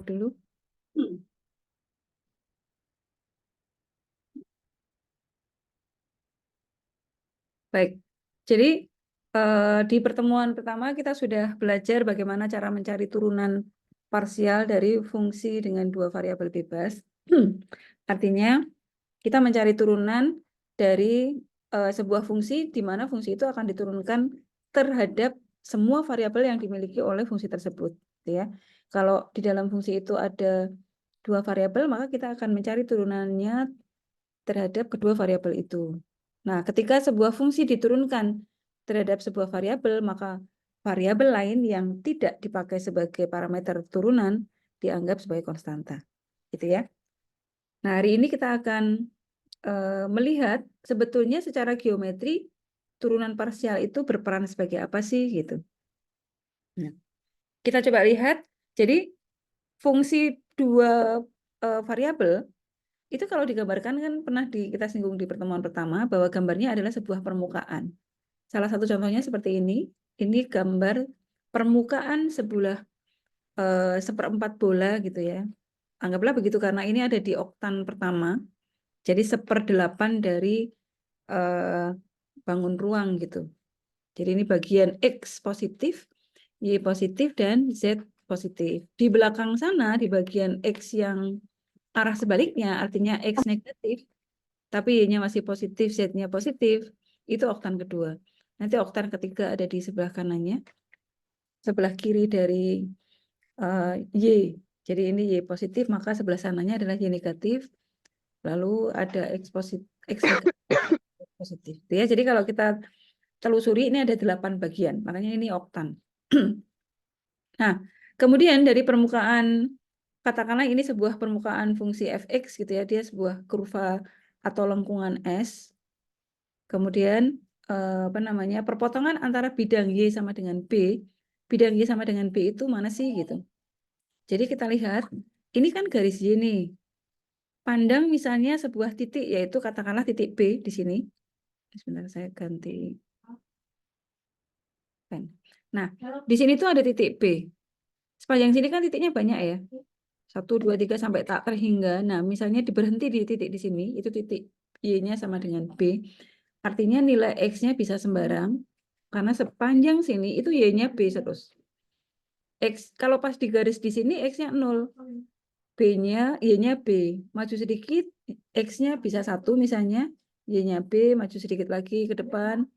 dulu. Baik, jadi di pertemuan pertama kita sudah belajar bagaimana cara mencari turunan parsial dari fungsi dengan dua variabel bebas. Artinya kita mencari turunan dari sebuah fungsi di mana fungsi itu akan diturunkan terhadap semua variabel yang dimiliki oleh fungsi tersebut, ya. Kalau di dalam fungsi itu ada dua variabel, maka kita akan mencari turunannya terhadap kedua variabel itu. Nah, ketika sebuah fungsi diturunkan terhadap sebuah variabel, maka variabel lain yang tidak dipakai sebagai parameter turunan dianggap sebagai konstanta. Gitu ya. Nah, hari ini kita akan melihat sebetulnya secara geometri turunan parsial itu berperan sebagai apa sih gitu. Nah, kita coba lihat. Jadi fungsi dua variabel itu kalau digambarkan kan pernah kita singgung di pertemuan pertama bahwa gambarnya adalah sebuah permukaan. Salah satu contohnya seperti ini. Ini gambar permukaan sebelah seperempat bola gitu ya. Anggaplah begitu karena ini ada di oktan pertama. Jadi 1/8 dari bangun ruang gitu. Jadi ini bagian X positif, Y positif, dan Z positif. Di belakang sana, di bagian X yang arah sebaliknya, artinya X negatif, tapi Y-nya masih positif, Z-nya positif, itu oktan kedua. Nanti oktan ketiga ada di sebelah kanannya, sebelah kiri dari Y. Jadi ini Y positif, maka sebelah sananya adalah Y negatif, lalu ada X positif, X positif. Ya, jadi kalau kita telusuri ini ada 8 bagian, makanya ini oktan. Nah, kemudian dari permukaan, katakanlah ini sebuah permukaan fungsi fx gitu ya, dia sebuah kurva atau lengkungan S. Kemudian apa namanya, perpotongan antara bidang Y sama dengan B, bidang Y sama dengan B itu mana sih gitu. Jadi kita lihat, ini kan garis Y nih. Pandang misalnya sebuah titik, yaitu katakanlah titik B di sini. Sebentar saya ganti. Nah, di sini tuh ada titik B. Sepanjang sini kan titiknya banyak ya. 1, 2, 3 sampai tak terhingga. Nah, misalnya diberhenti di titik di sini, itu titik Y-nya sama dengan B. Artinya nilai X-nya bisa sembarang, karena sepanjang sini itu Y-nya B terus. X, kalau pas di garis di sini X-nya 0. B-nya, Y-nya B. Maju sedikit, X-nya bisa 1 misalnya, Y-nya B, maju sedikit lagi ke depan,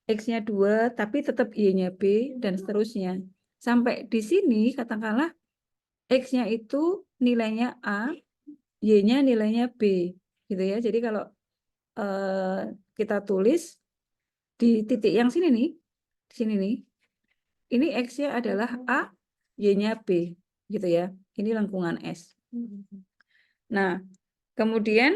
X-nya 2, tapi tetap Y-nya B, dan seterusnya. Sampai di sini, katakanlah, X-nya itu nilainya A, Y-nya nilainya B. Gitu ya. Jadi kalau kita tulis di titik yang sini nih, di sini nih, ini X-nya adalah A, Y-nya B. Gitu ya. Ini lengkungan S. Nah, kemudian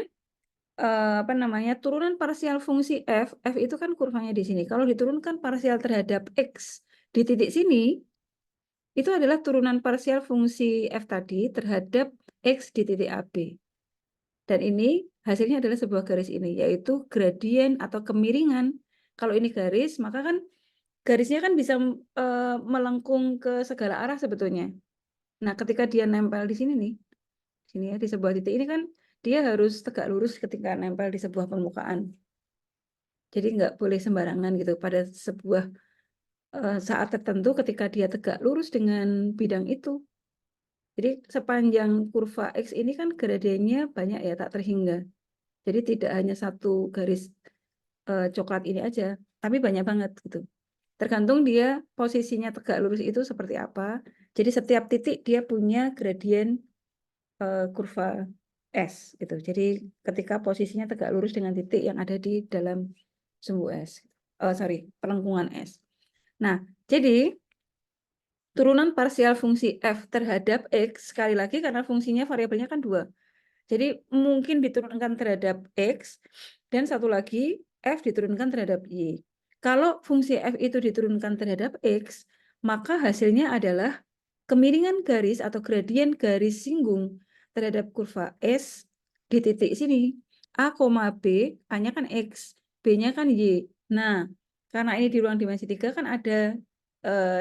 apa namanya, turunan parsial fungsi F itu kan kurvanya di sini. Kalau diturunkan parsial terhadap X di titik sini, itu adalah turunan parsial fungsi F tadi terhadap X di titik AB. Dan ini hasilnya adalah sebuah garis ini, yaitu gradien atau kemiringan. Kalau ini garis, maka kan garisnya kan bisa melengkung ke segala arah sebetulnya. Nah, ketika dia nempel di sini nih, sini ya, di sebuah titik ini kan dia harus tegak lurus ketika nempel di sebuah permukaan. Jadi nggak boleh sembarangan gitu pada sebuah saat tertentu ketika dia tegak lurus dengan bidang itu. Jadi sepanjang kurva X ini kan gradiennya banyak ya, tak terhingga. Jadi tidak hanya satu garis coklat ini aja, tapi banyak banget gitu. Tergantung dia posisinya tegak lurus itu seperti apa. Jadi setiap titik dia punya gradien kurva S gitu. Jadi ketika posisinya tegak lurus dengan titik yang ada di dalam sumbu S. Pelengkungan S. Nah, jadi turunan parsial fungsi F terhadap X, sekali lagi karena fungsinya variabelnya kan 2. Jadi mungkin diturunkan terhadap X, dan satu lagi F diturunkan terhadap Y. Kalau fungsi F itu diturunkan terhadap X, maka hasilnya adalah kemiringan garis atau gradien garis singgung terhadap kurva S di titik sini. A, B, A-nya kan X, B-nya kan Y. Nah, karena ini di ruang dimensi 3 kan ada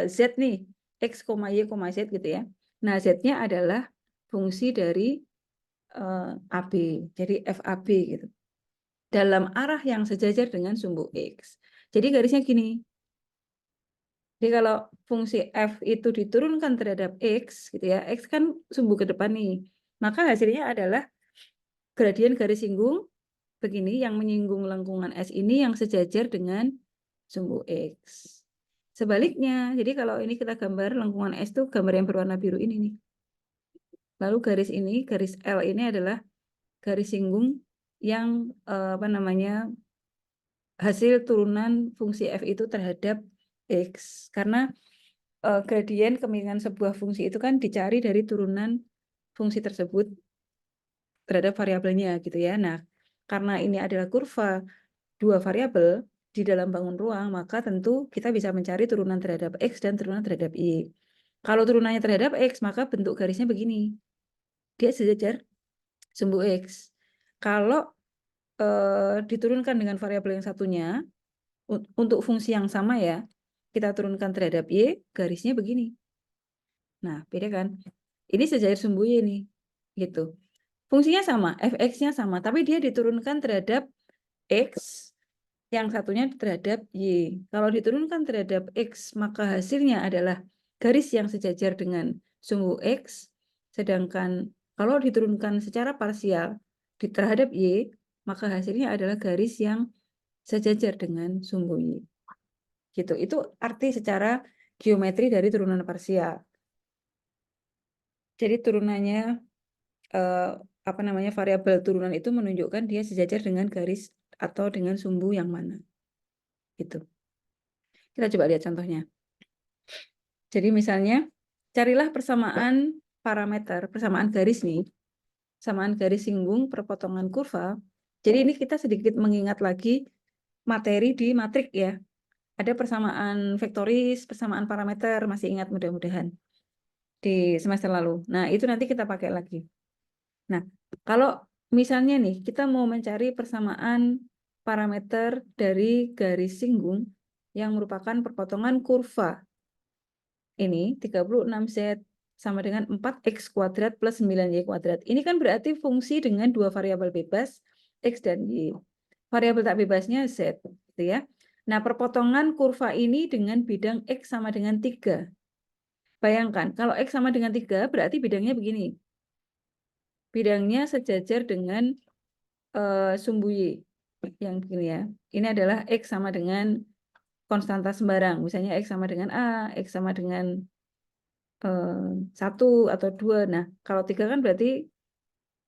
Z nih, X, Y, Z gitu ya. Nah, Z-nya adalah fungsi dari AB. Jadi FAB gitu. Dalam arah yang sejajar dengan sumbu X. Jadi garisnya gini. Jadi kalau fungsi F itu diturunkan terhadap X, gitu ya, X kan sumbu ke depan nih. Maka hasilnya adalah gradien garis singgung begini yang menyinggung lengkungan S ini yang sejajar dengan sumbu X. Sebaliknya, jadi kalau ini kita gambar lengkungan S itu gambar yang berwarna biru ini nih. Lalu garis ini, garis L ini adalah garis singgung yang apa namanya hasil turunan fungsi F itu terhadap X. Karena gradien kemiringan sebuah fungsi itu kan dicari dari turunan fungsi tersebut terhadap variabelnya gitu ya. Nah, karena ini adalah kurva dua variabel di dalam bangun ruang, maka tentu kita bisa mencari turunan terhadap X dan turunan terhadap Y. Kalau turunannya terhadap X, maka bentuk garisnya begini. Dia sejajar sumbu X. Kalau diturunkan dengan variabel yang satunya, untuk fungsi yang sama ya, kita turunkan terhadap Y, garisnya begini. Nah, beda kan? Ini sejajar sumbu Y nih, gitu. Fungsinya sama, fx-nya sama, tapi dia diturunkan terhadap X, yang satunya terhadap Y. Kalau diturunkan terhadap X, maka hasilnya adalah garis yang sejajar dengan sumbu X, sedangkan kalau diturunkan secara parsial terhadap Y, maka hasilnya adalah garis yang sejajar dengan sumbu Y. Gitu. Itu arti secara geometri dari turunan parsial. Jadi turunannya apa namanya variabel turunan itu menunjukkan dia sejajar dengan garis atau dengan sumbu yang mana. Gitu. Kita coba lihat contohnya. Jadi misalnya carilah persamaan parameter, persamaan garis nih, persamaan garis singgung perpotongan kurva. Jadi ini kita sedikit mengingat lagi materi di matrik ya. Ada persamaan vektoris, persamaan parameter, masih ingat mudah-mudahan di semester lalu. Nah, itu nanti kita pakai lagi. Nah, kalau misalnya nih, kita mau mencari persamaan parameter dari garis singgung yang merupakan perpotongan kurva. Ini 36Z sama dengan 4X kuadrat plus 9Y kuadrat. Ini kan berarti fungsi dengan dua variabel bebas, X dan Y. Variabel tak bebasnya Z, gitu ya. Nah, perpotongan kurva ini dengan bidang X sama dengan 3. Bayangkan, kalau X sama dengan 3, berarti bidangnya begini. Bidangnya sejajar dengan sumbu Y. Yang begini ya. Ini adalah X sama dengan konstanta sembarang. Misalnya X sama dengan A, X sama dengan 1 atau 2. Nah, kalau 3 kan berarti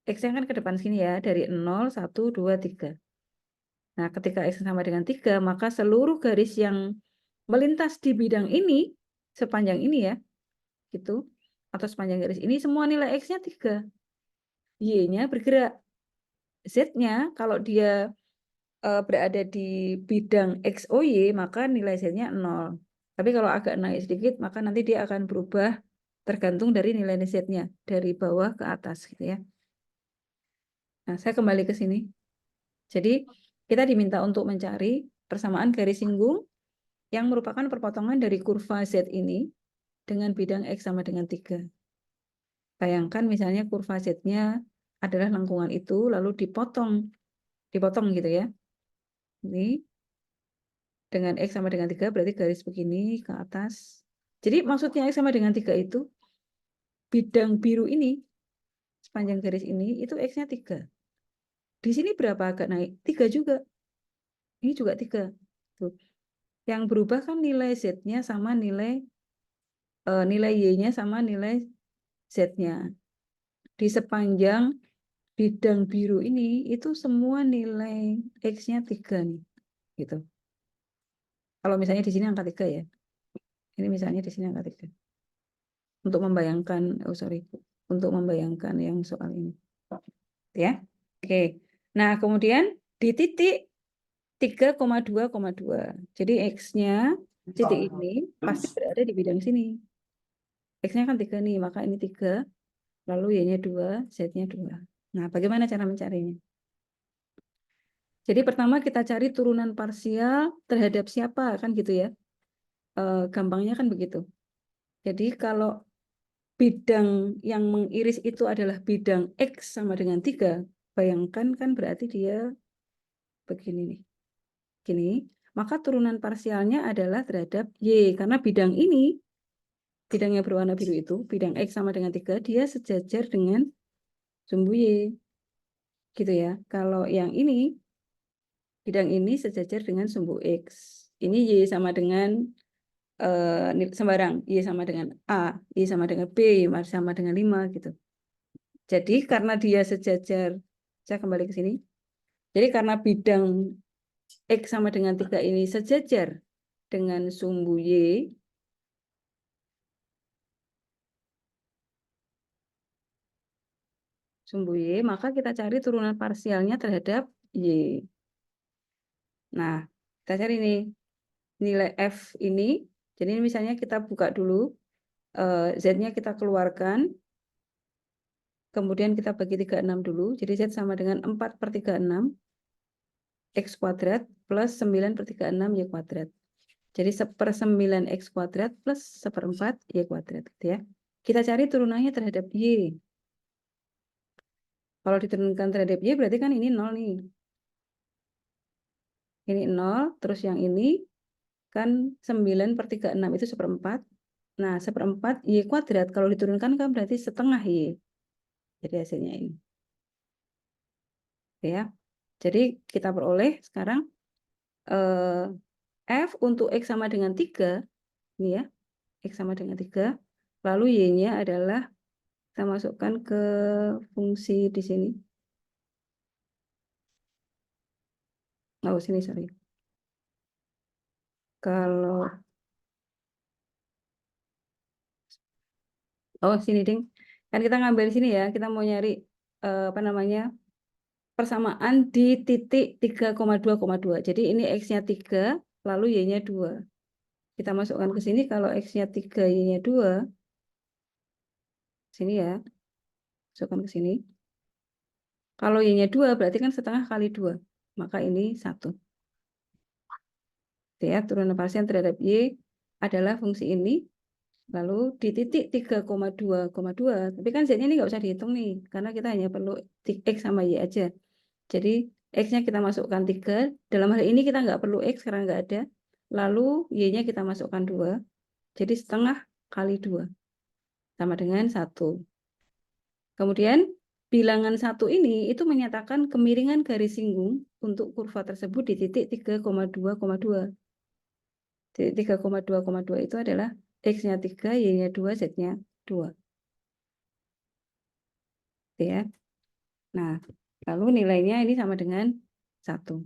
X-nya kan ke depan sini ya. Dari 0, 1, 2, 3. Nah, ketika X sama dengan 3, maka seluruh garis yang melintas di bidang ini, sepanjang ini ya, gitu, atau sepanjang garis ini, semua nilai X-nya 3. Y-nya bergerak. Z-nya, kalau dia berada di bidang XOY, maka nilai Z-nya 0. Tapi kalau agak naik sedikit, maka nanti dia akan berubah tergantung dari nilai Z-nya, dari bawah ke atas. Gitu ya. Nah, saya kembali ke sini. Jadi, kita diminta untuk mencari persamaan garis singgung yang merupakan perpotongan dari kurva Z ini dengan bidang X sama dengan 3. Bayangkan misalnya kurva Z-nya adalah lengkungan itu, lalu dipotong gitu ya. Ini dengan X sama dengan 3 berarti garis begini ke atas. Jadi maksudnya X sama dengan 3 itu bidang biru ini, sepanjang garis ini, itu X-nya 3. Di sini berapa agak naik? 3 juga. Ini juga 3. Tuh. Yang berubah kan nilai Z-nya sama nilai Y-nya sama nilai Z-nya. Di sepanjang bidang biru ini, itu semua nilai X-nya 3 nih. Gitu. Kalau misalnya di sini angka 3 ya. Ini misalnya di sini angka 3. Untuk membayangkan, untuk membayangkan yang soal ini. Ya. Oke. Nah, kemudian di titik 3,2,2. Jadi X-nya titik ini pas berada di bidang sini. X-nya kan 3 nih, maka ini 3. Lalu Y-nya 2, Z-nya 2. Nah, bagaimana cara mencarinya? Jadi pertama kita cari turunan parsial terhadap siapa, kan gitu ya. Gampangnya kan begitu. Jadi kalau bidang yang mengiris itu adalah bidang X sama dengan 3, bayangkan kan berarti dia begini nih. Gini, maka turunan parsialnya adalah terhadap Y. Karena bidang ini, bidangnya berwarna biru itu, bidang X sama dengan 3, dia sejajar dengan sumbu Y. Gitu ya. Kalau yang ini, bidang ini sejajar dengan sumbu X. Ini Y sama dengan sembarang. Y sama dengan A, Y sama dengan B, Y sama dengan 5 gitu. Jadi karena dia sejajar, saya kembali ke sini. Jadi karena bidang X sama dengan 3 ini sejajar dengan sumbu Y, maka kita cari turunan parsialnya terhadap Y. Nah, kita cari nih nilai F ini. Jadi misalnya kita buka dulu, Z-nya kita keluarkan, kemudian kita bagi 36 dulu. Jadi Z sama dengan 4/36 X kuadrat plus 9/36 Y kuadrat. Jadi 1/9 X kuadrat plus 1/4 Y kuadrat. Gitu ya. Kita cari turunannya terhadap Y. Kalau diturunkan terhadap Y berarti kan ini 0 nih. Ini 0, terus yang ini kan 9/36 itu 1/4. Nah, 1/4 Y kuadrat kalau diturunkan kan berarti setengah Y. Jadi hasilnya ini. Ya. Jadi kita peroleh sekarang F untuk X sama dengan 3. Ini ya. X sama dengan 3. Lalu Y-nya adalah kita masukkan ke fungsi di sini. Oh, sini, sorry. Kalau sini ding. Kan kita ngambil sini ya, kita mau nyari apa namanya? Persamaan di titik 3,2,2. Jadi ini X-nya 3, lalu Y-nya 2. Kita masukkan ke sini kalau X-nya 3, Y-nya 2. Sini ya. Masukkan ke sini. Kalau Y-nya 2 berarti kan setengah kali 2. Maka ini 1. Ya, turunan parsial terhadap Y adalah fungsi ini. Lalu di titik 3,2,2. Tapi kan Z-nya ini nggak usah dihitung nih. Karena kita hanya perlu X sama Y aja. Jadi X-nya kita masukkan 3. Dalam hal ini kita nggak perlu X karena nggak ada. Lalu Y-nya kita masukkan 2. Jadi setengah kali 2. Sama dengan 1. Kemudian bilangan 1 ini itu menyatakan kemiringan garis singgung untuk kurva tersebut di titik 3,2,2. Titik 3,2,2 itu adalah X-nya 3, Y-nya 2, Z-nya 2. Ya. Nah, lalu nilainya ini sama dengan 1.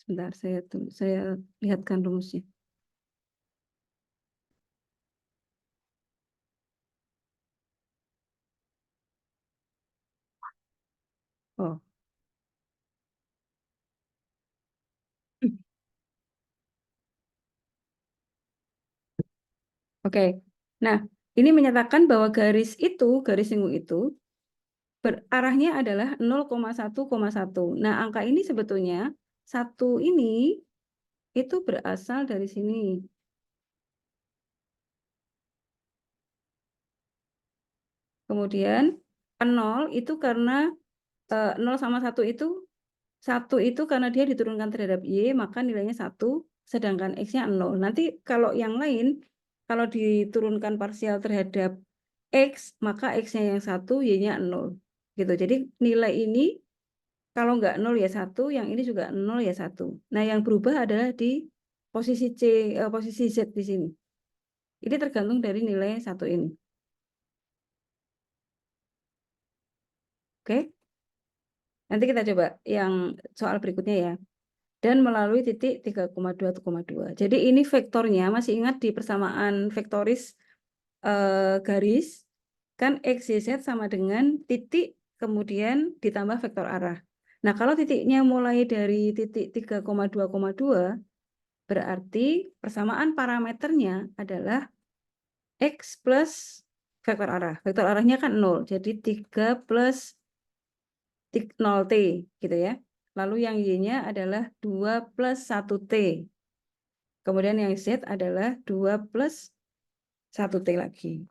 Sebentar, saya lihatkan rumusnya. Oh. Oke. Nah, ini menyatakan bahwa garis singgung itu berarahnya adalah 0,1,1. Nah, angka ini sebetulnya 1 ini itu berasal dari sini. Kemudian 0 itu karena 0 sama 1 itu 1 itu karena dia diturunkan terhadap Y, maka nilainya 1, sedangkan X-nya 0. Nanti kalau yang lain, kalau diturunkan parsial terhadap X, maka X-nya yang 1, Y-nya 0. Gitu. Jadi nilai ini kalau nggak 0 ya 1, yang ini juga 0 ya 1. Nah, yang berubah adalah di posisi posisi Z di sini. Ini tergantung dari nilai 1 ini. Oke? Nanti kita coba yang soal berikutnya ya. Dan melalui titik 3,2,2. Jadi ini vektornya, masih ingat di persamaan vektoris garis, kan X, Y, Z sama dengan titik, kemudian ditambah vektor arah. Nah, kalau titiknya mulai dari titik 3,2,2, berarti persamaan parameternya adalah X plus vektor arah. Vektor arahnya kan 0, jadi 3 plus 0T, gitu ya. Lalu yang Y-nya adalah 2 plus 1T. Kemudian yang Z adalah 2 plus 1T lagi.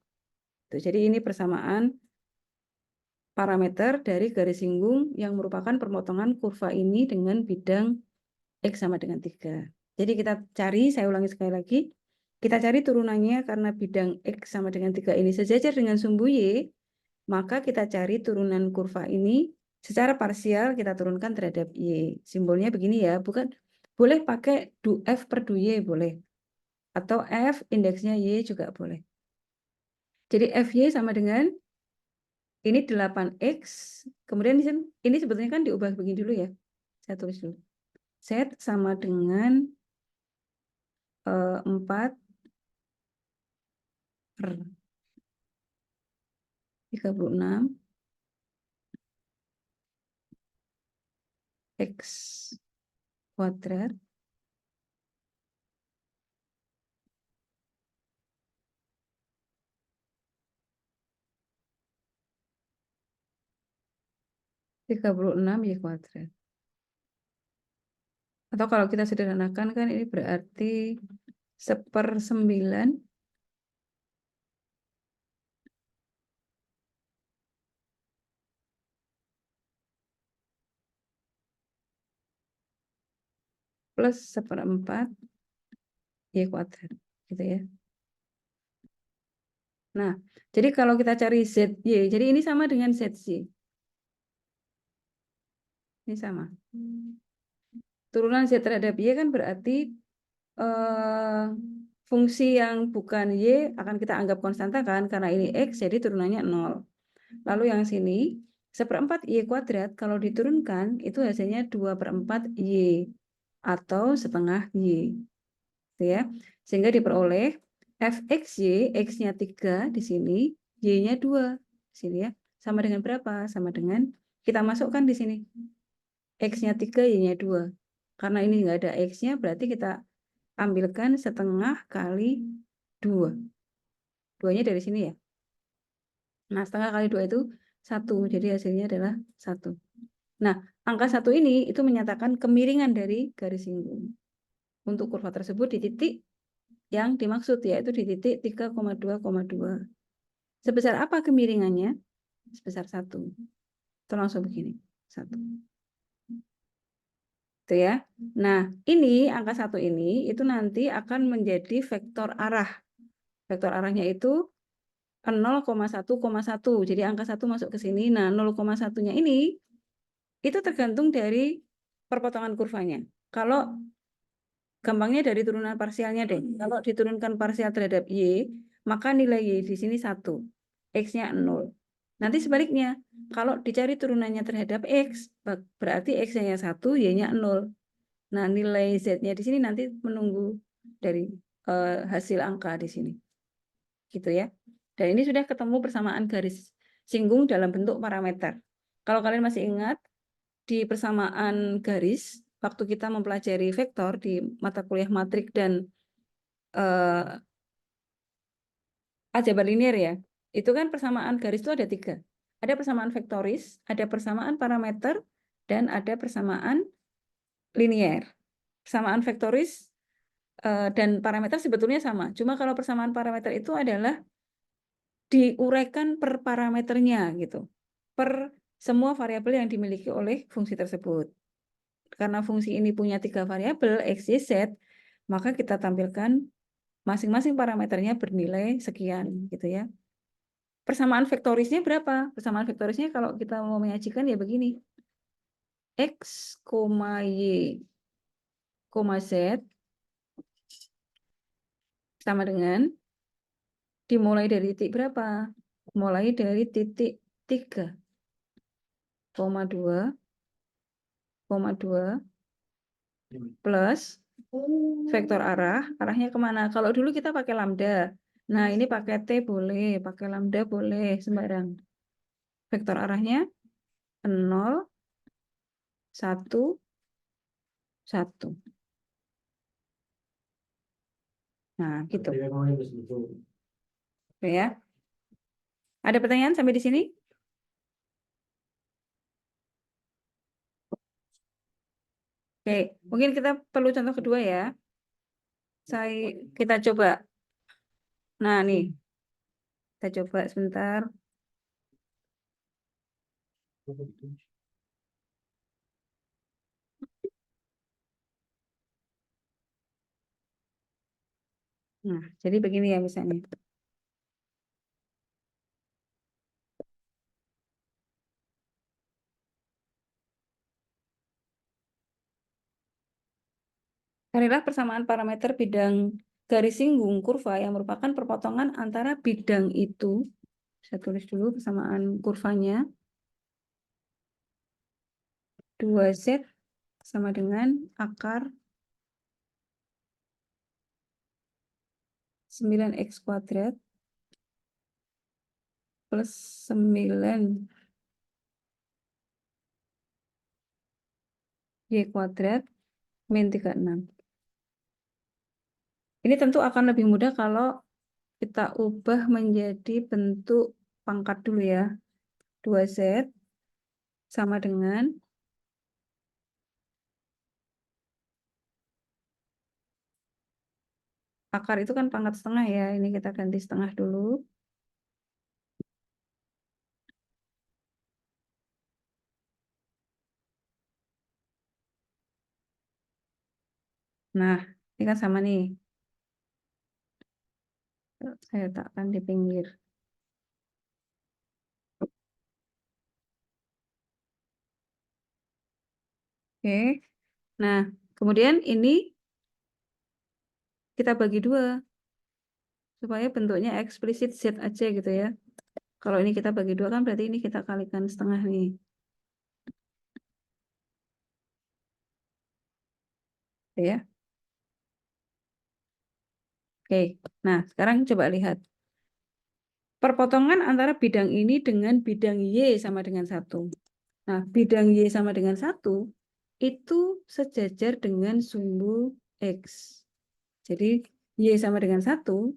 Tuh, jadi ini persamaan parameter dari garis singgung yang merupakan pemotongan kurva ini dengan bidang X sama dengan 3. Jadi kita cari, saya ulangi sekali lagi, kita cari turunannya karena bidang X sama dengan 3 ini sejajar dengan sumbu Y, maka kita cari turunan kurva ini secara parsial kita turunkan terhadap Y. Simbolnya begini ya, bukan boleh pakai du F per du Y boleh. Atau F indeksnya Y juga boleh. Jadi FY sama dengan ini 8X, kemudian ini sebetulnya kan diubah begini dulu ya. Saya tulis dulu. Z sama dengan 4 per 36 X kuadrat Y kuadrat. Atau kalau kita sederhanakan kan ini berarti 1/9 plus 1/4 Y kuadrat. Gitu ya. Nah, jadi kalau kita cari ZY, jadi ini sama dengan ZY. Ini sama. Turunan Z terhadap Y kan berarti fungsi yang bukan Y akan kita anggap konstanta kan, karena ini X jadi turunannya 0. Lalu yang sini 1/4 Y kuadrat kalau diturunkan itu hasilnya 2/4 Y atau setengah Y. Gitu ya. Sehingga diperoleh fxy, X-nya 3 di sini, Y-nya 2 di sini ya. Sama dengan berapa? Sama dengan kita masukkan di sini. X-nya 3, Y-nya 2. Karena ini enggak ada X-nya berarti kita ambilkan setengah kali 2. 2-nya dari sini ya. Nah, setengah kali 2 itu 1. Jadi hasilnya adalah 1. Nah, angka 1 ini itu menyatakan kemiringan dari garis singgung. Untuk kurva tersebut di titik yang dimaksud, yaitu di titik 3,2,2. Sebesar apa kemiringannya? Sebesar 1. Itu langsung begini. 1. Itu ya. Nah, ini angka 1 ini itu nanti akan menjadi vektor arah. Vektor arahnya itu 0,1,1. Jadi angka 1 masuk ke sini. Nah, 0,1-nya ini itu tergantung dari perpotongan kurvanya. Kalau gampangnya dari turunan parsialnya deh. Kalau diturunkan parsial terhadap Y, maka nilai Y di sini 1. X-nya 0. Nanti sebaliknya, kalau dicari turunannya terhadap X, berarti X-nya 1, Y-nya 0. Nah, nilai Z-nya di sini nanti menunggu dari hasil angka di sini. Gitu ya. Dan ini sudah ketemu persamaan garis singgung dalam bentuk parameter. Kalau kalian masih ingat, di persamaan garis, waktu kita mempelajari vektor di mata kuliah matrik dan aljabar linear ya, itu kan persamaan garis itu ada 3. Ada persamaan vektoris, ada persamaan parameter, dan ada persamaan linear. Persamaan vektoris dan parameter sebetulnya sama. Cuma kalau persamaan parameter itu adalah diuraikan per parameternya gitu. Per semua variabel yang dimiliki oleh fungsi tersebut. Karena fungsi ini punya 3 variabel, X, Y, Z, maka kita tampilkan masing-masing parameternya bernilai sekian gitu ya. Persamaan vektorisnya berapa? Persamaan vektorisnya kalau kita mau menyajikan ya begini. X, Y, Z sama dengan dimulai dari titik berapa? Mulai dari titik 3,2 plus vektor arah, arahnya kemana? Kalau dulu kita pakai lambda, nah ini pakai T boleh, pakai lambda boleh, sembarang. Vektor arahnya 0, 1, 1. Nah, gitu. Oke ya. Ada pertanyaan sampai di sini? Oke, mungkin kita perlu contoh kedua ya. Kita coba. Nah, nih. Kita coba sebentar. Nah, jadi begini ya misalnya. Carilah persamaan parameter bidang garis singgung kurva yang merupakan perpotongan antara bidang itu. Saya tulis dulu persamaan kurvanya. 2Z sama dengan akar 9X kuadrat plus 9Y kuadrat min 36. Ini tentu akan lebih mudah kalau kita ubah menjadi bentuk pangkat dulu ya. 2Z sama dengan akar itu kan pangkat setengah ya. Ini kita ganti setengah dulu. Nah, ini kan sama nih. Saya letakkan di pinggir. Oke. Nah, kemudian ini kita bagi dua supaya bentuknya eksplisit Z aja gitu ya. Kalau ini kita bagi dua kan berarti ini kita kalikan setengah nih. Ya. Oke. Nah, sekarang coba lihat. Perpotongan antara bidang ini dengan bidang Y sama dengan 1. Nah, bidang Y sama dengan 1 itu sejajar dengan sumbu X. Jadi, Y sama dengan 1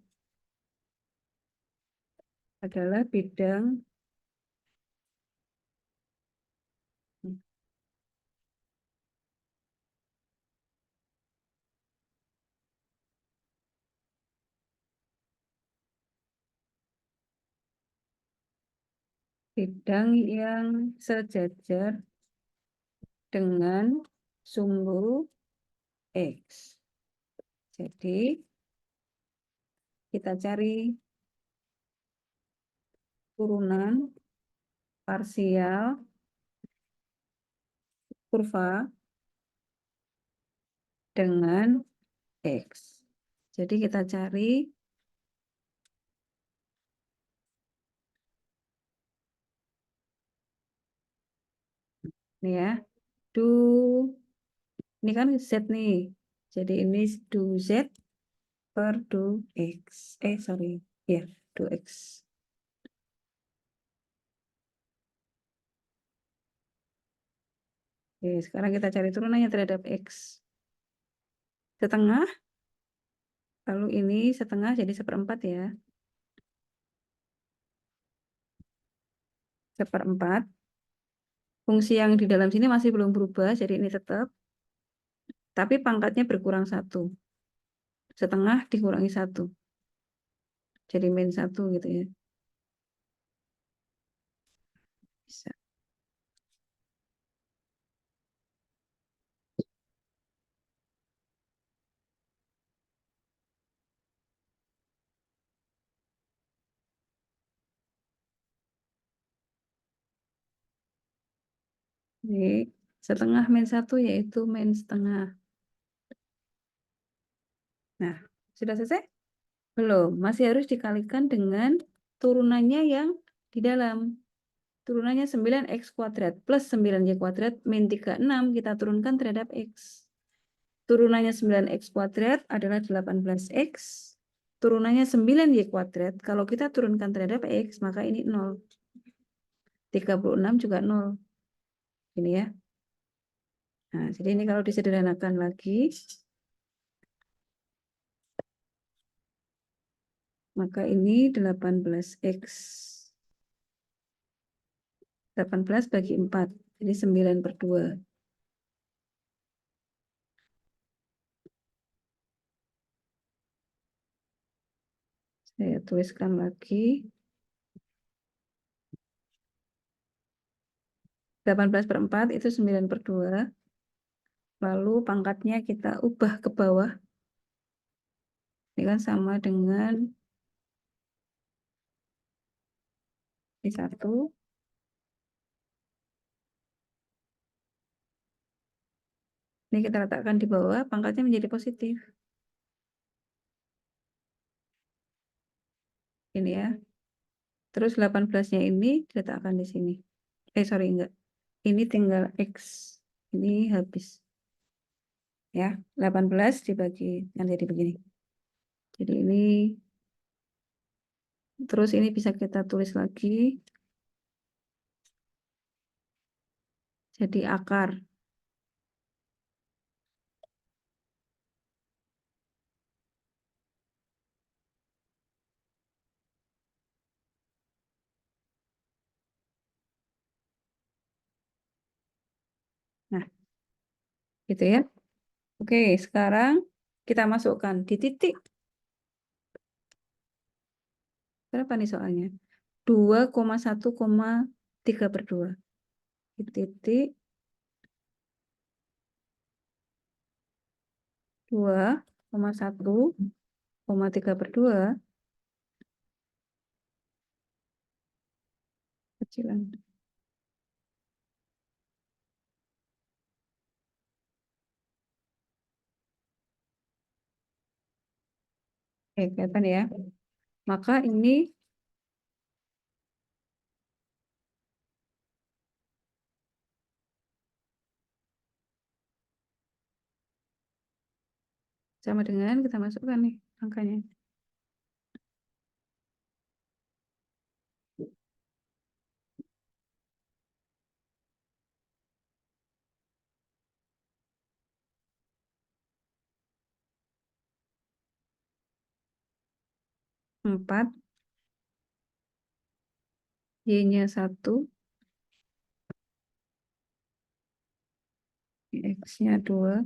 adalah bidang yang sejajar dengan sumbu X. Jadi, kita cari turunan parsial kurva dengan X. Jadi, kita cari ini ya, do, ini kan Z nih. Jadi, ini do Z per do X. Sorry. Ya, do X. Oke, sekarang kita cari turunannya terhadap X. Setengah, lalu ini setengah jadi 1/4 ya. 1/4. Fungsi yang di dalam sini masih belum berubah, jadi ini tetap. Tapi pangkatnya berkurang 1. Setengah dikurangi 1. Jadi min 1 gitu ya. Bisa. Jadi setengah min 1 yaitu min setengah. Nah, sudah selesai? Belum, masih harus dikalikan dengan turunannya yang di dalam. Turunannya 9X kuadrat plus 9Y kuadrat min 36 kita turunkan terhadap X. Turunannya 9X kuadrat adalah 18X. Turunannya 9Y kuadrat. Kalau kita turunkan terhadap X, maka ini 0. 36 juga 0. Ini ya. Nah, jadi ini kalau disederhanakan lagi, maka ini 18X. 18 bagi 4. Jadi 9/2. Saya tuliskan lagi. 18/4 itu 9/2. Lalu pangkatnya kita ubah ke bawah. Ini kan sama dengan I1. Ini kita letakkan di bawah, pangkatnya menjadi positif. Ini ya. Terus 18-nya ini diletakkan di sini. Sorry, enggak. Ini tinggal X. Ini habis. Ya, 18 dibagi. Nanti jadi begini. Jadi ini, terus ini bisa kita tulis lagi. Jadi akar. Nah, gitu ya. Oke, sekarang kita masukkan di titik. Berapa nih soalnya? 2,1,3/2. Di titik 2,1,3/2 kecilan. Oke, kelihatan ya. Maka ini sama dengan kita masukkan nih angkanya. Empat, Y-nya 1, X-nya 2,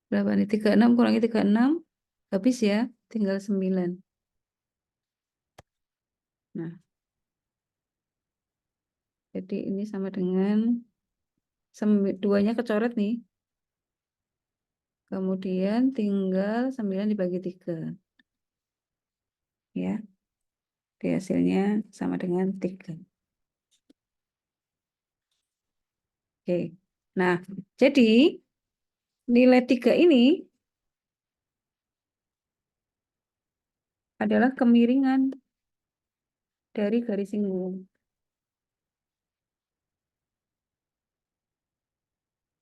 berapa nih? 36 kurangi 36, habis ya, tinggal 9. Nah, jadi ini sama dengan 2-nya kecoret nih. Kemudian tinggal 9 dibagi 3. Ya, di hasilnya sama dengan 3. Oke, nah jadi nilai 3 ini adalah kemiringan dari garis singgung.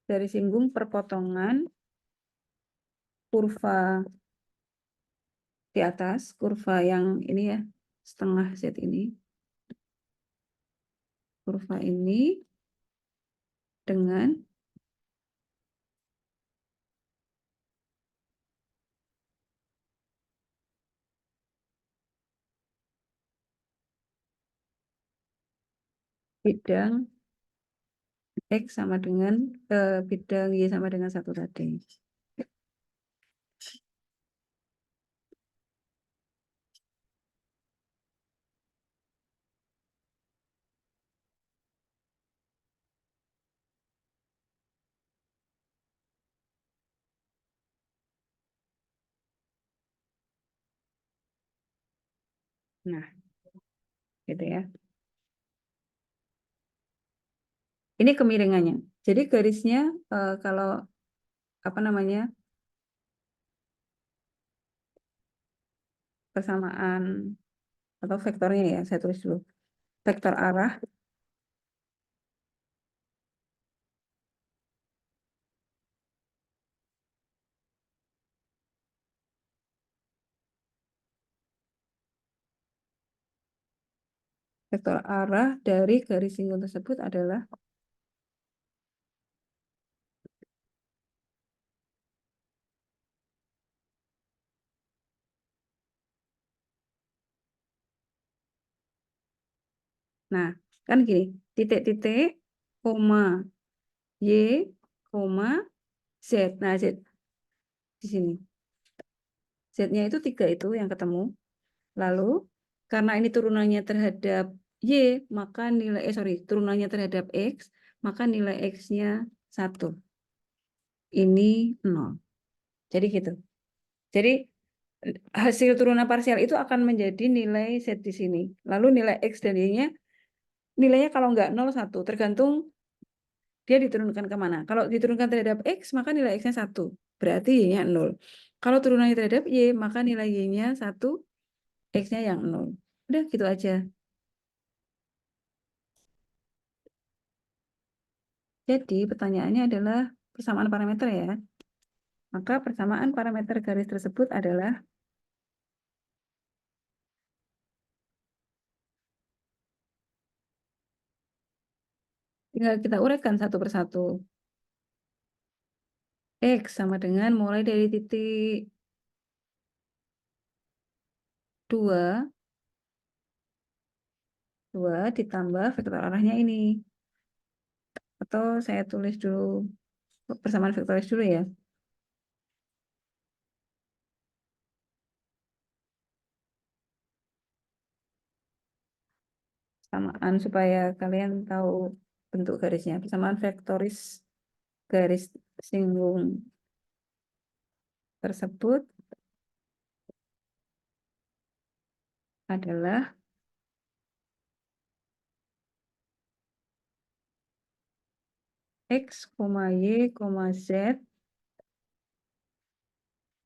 Garis singgung perpotongan kurva di atas, kurva yang ini ya, setengah Z ini. Kurva ini dengan bidang X sama dengan bidang Y sama dengan 1 tadi. Nah, gitu ya. Ini kemiringannya. Jadi garisnya kalau apa namanya persamaan atau vektornya ya, saya tulis dulu. Vektor arah vektor arah dari garis singgung tersebut adalah nah, kan gini, titik-titik, koma, Y, koma, Z. Nah, Z di sini. Z-nya itu 3 itu yang ketemu. Lalu karena ini turunannya terhadap Y, maka nilai turunannya terhadap X, maka nilai X-nya 1. Ini 0. Jadi gitu. Jadi hasil turunan parsial itu akan menjadi nilai Z di sini. Lalu nilai X dan Y-nya, nilainya kalau nggak 0, 1. Tergantung dia diturunkan kemana. Kalau diturunkan terhadap X, maka nilai X-nya 1. Berarti Y-nya 0. Kalau turunannya terhadap Y, maka nilai Y-nya 1, X-nya yang 0. Udah gitu aja. Jadi pertanyaannya adalah persamaan parameter ya. Maka persamaan parameter garis tersebut adalah tinggal kita uraikan satu persatu. X sama dengan mulai dari titik 2 ditambah vektor arahnya ini. Atau saya tulis dulu persamaan vektoris dulu ya. Persamaan supaya kalian tahu bentuk garisnya. Persamaan vektoris garis singgung tersebut adalah X, Y, Z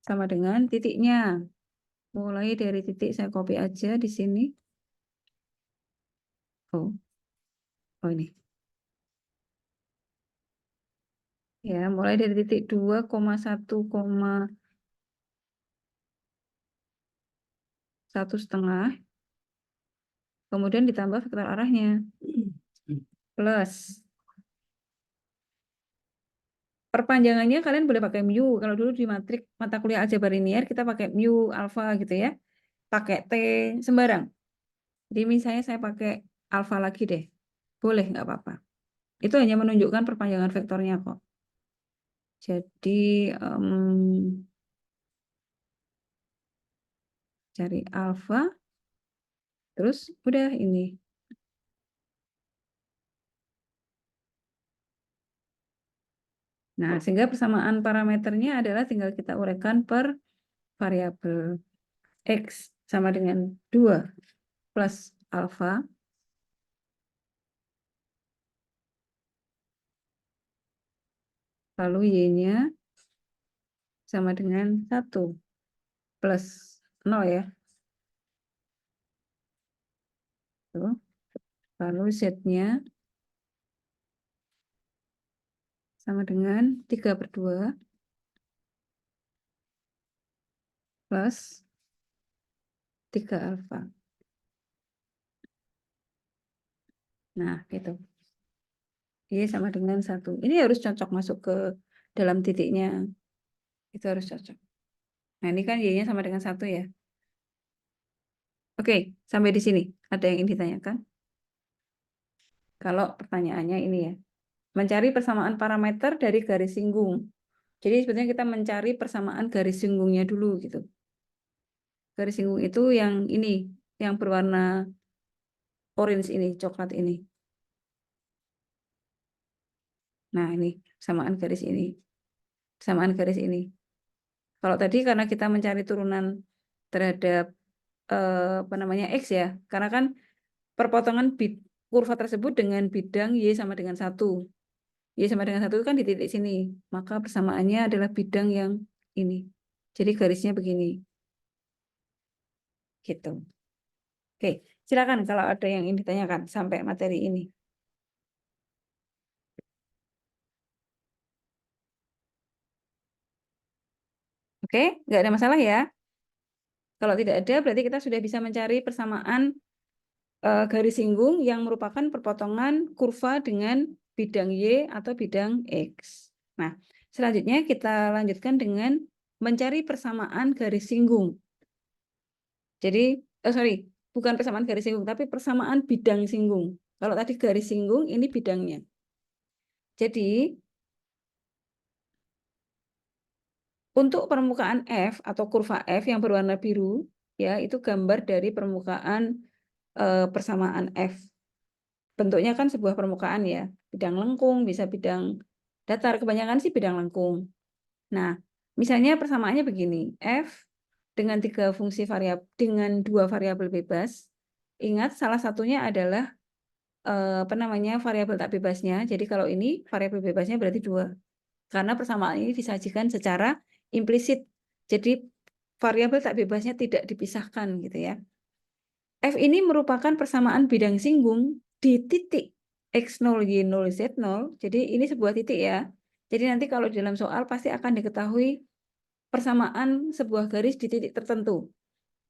sama dengan titiknya. Mulai dari titik, saya copy aja di sini. Oh, ini. Ya, mulai dari titik 2,1,1,5. Kemudian ditambah vektor arahnya. Plus. Perpanjangannya kalian boleh pakai mu. Kalau dulu di matrik mata kuliah aljabar linier, kita pakai mu, alfa gitu ya. Pakai T, sembarang. Jadi misalnya saya pakai alfa lagi deh. Boleh, nggak apa-apa. Itu hanya menunjukkan perpanjangan vektornya kok. Jadi cari alfa, terus udah ini. Nah, sehingga persamaan parameternya adalah tinggal kita uraikan per variabel. X sama dengan 2 plus alfa. Lalu Y-nya sama dengan 1 plus 0 ya. Tuh. Lalu Z-nya sama dengan 3/2 plus 3 alfa. Nah, gitu. Y sama dengan 1. Ini harus cocok masuk ke dalam titiknya. Itu harus cocok. Nah, ini kan Y-nya sama dengan 1 ya. Oke, sampai di sini. Ada yang ingin ditanyakan? Kalau pertanyaannya ini ya. Mencari persamaan parameter dari garis singgung. Jadi sebenarnya kita mencari persamaan garis singgungnya dulu gitu. Garis singgung itu yang ini, yang berwarna orange ini, coklat ini. Nah, ini persamaan garis ini. Persamaan garis ini. Kalau tadi karena kita mencari turunan terhadap apa namanya X ya, karena kan perpotongan kurva tersebut dengan bidang Y sama dengan 1. Y sama dengan 1 kan di titik sini. Maka persamaannya adalah bidang yang ini. Jadi garisnya begini. Gitu. Oke, silakan kalau ada yang ingin ditanyakan sampai materi ini. Oke, nggak ada masalah ya. Kalau tidak ada, berarti kita sudah bisa mencari persamaan garis singgung yang merupakan perpotongan kurva dengan bidang Y atau bidang X. Nah, selanjutnya kita lanjutkan dengan mencari persamaan garis singgung. Jadi, bukan persamaan garis singgung, tapi persamaan bidang singgung. Kalau tadi garis singgung, ini bidangnya. Jadi, Untuk permukaan F atau kurva F yang berwarna biru, ya itu gambar dari permukaan persamaan F. Bentuknya kan sebuah permukaan ya, bidang lengkung, bisa bidang datar, kebanyakan sih bidang lengkung. Nah, misalnya persamaannya begini, F dengan dengan dua variabel bebas. Ingat salah satunya adalah apa namanya variabel tak bebasnya. Jadi kalau ini variabel bebasnya berarti 2. Karena persamaan ini disajikan secara implisit. Jadi variabel tak bebasnya tidak dipisahkan gitu ya. F ini merupakan persamaan bidang singgung di titik X0, Y0, Z0. Jadi ini sebuah titik ya. Jadi nanti kalau di dalam soal pasti akan diketahui persamaan sebuah garis di titik tertentu.